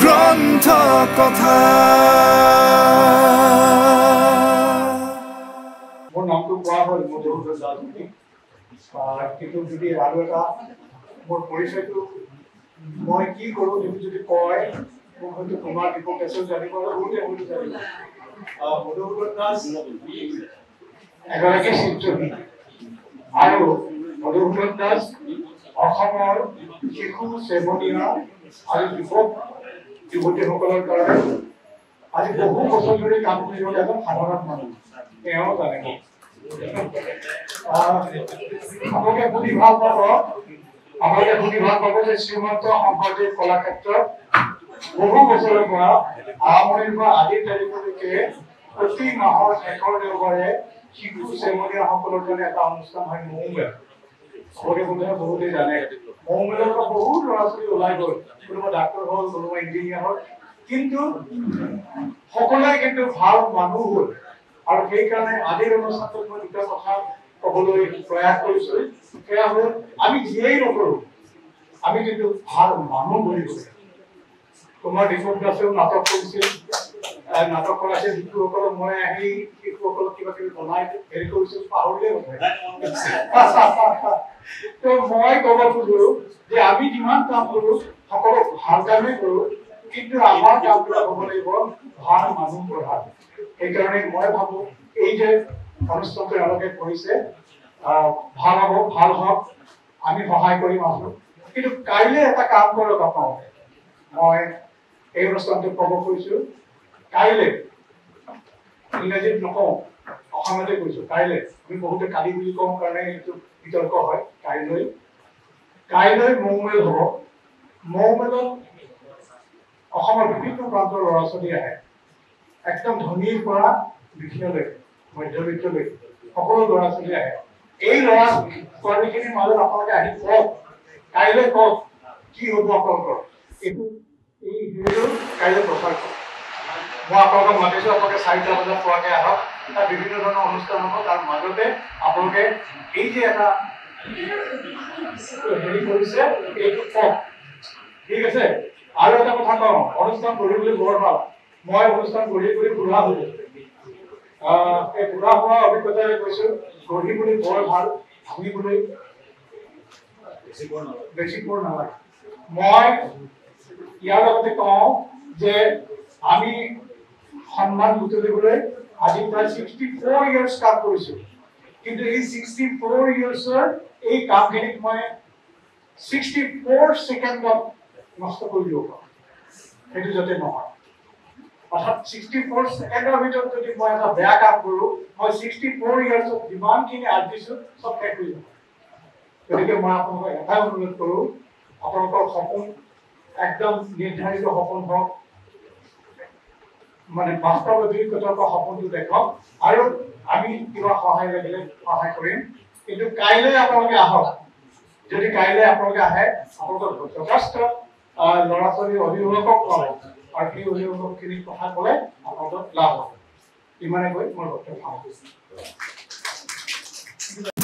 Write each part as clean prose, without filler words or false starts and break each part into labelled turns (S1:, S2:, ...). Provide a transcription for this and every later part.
S1: গ্ৰন্থ কথা
S2: মোৰ নামটো কোৱা হ'ল মধুসূদন দাস বুলি কিন্তু যদি আৰু এটা মোৰ পৰিচয়টো মই কি কৰোঁ যদি কয় মোক হয়তো তোমাৰ বিপক্ষে জানিব মধুসূদন দাস এগৰাকী শিক্ষক আৰু মধুসূদন দাস অসমৰ শিশু চেমনীয়া আৰু যুৱক যুৱতীসকলৰ কাৰণে আজি বহু বছৰ ধৰি কাম কৰি থকা এজন সাধাৰণ মানুহ তেওঁ জানে আপোনালোকে শুনি ভাল পাব যে শ্ৰীমন্ত শংকৰদেৱ কলাক্ষেত্ৰত বহু বছৰৰ পৰা আৰম্ভণিৰ পৰা আজিৰ তাৰিখলৈকে প্ৰতি মাহৰ শেষৰ দেওবাৰে শিশু চেমনীয়াসকলৰ কাৰণে এটা অনুষ্ঠান হয় মৌ মেল। সকলোকে বোধহয় বহুতেই জানে মৌ মেলৰ পৰা বহুত ল'ৰা ছোৱালী ওলাই গ'ল, কোনোবা ডাক্তৰ হ'ল, কোনোবা ইঞ্জিনিয়াৰ হ'ল, কিন্তু সকলোৱে কিন্তু ভাল মানুহ হ'ল। আৰু সেইকাৰণে আজিৰ অনুষ্ঠানটোত মই দুটা কথা ক'বলৈ প্ৰয়াস কৰিছো। সেয়া হ'ল আমি যিয়েই নকৰোঁ আমি কিন্তু ভাল মানুহ বুলি কৈছোঁ। তোমাৰ দীপক দাসেও নাটক কৰিছিল, নাটক কৰাইছিল শিশুসকলক, মই আহি শিশুসকলক কিবা কিবি বনাই হেৰি কৰিছিল, পাহৰিলে ত মই ক'ব খোজো যে আমি যিমান কাম কৰোঁ সকলো ভাল কামেই কৰোঁ, কিন্তু আমাৰ কামবিলাক হ'ব লাগিব ভাল মানুহ গঢ়া। সেইকাৰণে মই ভাবোঁ এই যে অনুষ্ঠানটো এওঁলোকে কৰিছে ভাল হ'ব, ভাল হওক, আমি সহায় কৰিম আছোঁ। কিন্তু কাইলৈ এটা কাম কৰক আপোনালোকে, মই এই অনুষ্ঠানটো ক'ব খুজিছোঁ, কাইলৈ ইংৰাজীত নকওঁ অসমতে কৈছোঁ, কাইলৈ আমি বহুতে কালি বুলি কওঁ কাৰণে এইটো বিতৰ্ক হয়। কাইলৈ মৌ মেল হ'ব। মৌ মেলত অসমৰ বিভিন্ন প্ৰান্তৰ ল'ৰা ছোৱালী আহে, একদম ধনীৰ পৰা দুখীয়ালৈকে মধ্যবিত্তলৈকে সকলো ল'ৰা ছোৱালী আহে। এই ল'ৰা ছোৱালীখিনিৰ মাজত আপোনালোকে আহি কওক, কাইলৈ কওক কি হ'ব আপোনালোকৰ, এইটো এই হেৰিটো কাইলৈ প্ৰচাৰ কৰক। মই আপোনালোকক মাতিছোঁ, আপোনালোকে 4টা বজাত পোৱাকৈ আহক। তাত বিভিন্ন ধৰণৰ অনুষ্ঠান হ'ব, তাৰ মাজতে আপোনালোকে এই যে এটা হেৰি কৰিছে এইটো কওক, ঠিক আছে? আৰু এটা কথা কওঁ, অনুষ্ঠান কৰিবলৈ বৰ ভাল। মই অনুষ্ঠান কৰি বুঢ়া হ'লো, এই বুঢ়া হোৱা অভিজ্ঞতাৰে কৈছোঁ, গঢ়িবলৈ বৰ ভাল, ভাঙিবলৈ বেছি পৰ নালাগে। মই ইয়াৰ লগতে কওঁ যে আমি সন্মান বুটলিবলৈ আজি প্ৰায় 64 years কাম কৰিছোঁ, কিন্তু এই 64 yearsৰ এই কামখিনিক মই 64 ছেকেণ্ডত নষ্ট কৰি দিব পাৰোঁ, সেইটো যাতে নহয়। অৰ্থাৎ 64 ছেকেণ্ডৰ ভিতৰত যদি মই এটা বেয়া কাম কৰোঁ, মই 64 yearsত যিমানখিনি আৰ্জিছোঁ চব শেষ হৈ যাব। গতিকে মই আপোনালোকক এটাই অনুৰোধ কৰোঁ, আপোনালোকৰ সপোন একদম নিৰ্ধাৰিত সপোন হওক, মানে বাস্তৱ অভিজ্ঞতাৰ পৰা সপোনটো দেখক, আৰু আমি কিবা সহায় লাগিলে সহায় কৰিম। কিন্তু কাইলৈ আপোনালোকে আহক। যদি কাইলৈ আপোনালোকে আহে, আপোনালোকৰ যথেষ্ট ল'ৰা ছোৱালীৰ অভিভাৱক পাব, আৰু সেই অভিভাৱকখিনিৰ কথা ক'লে আপোনালোকৰ লাভ হ'ব। ইমানে কৈ মোৰ বক্তব্য সামৰিছোঁ।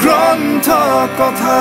S1: গ্ৰন্থ কথা।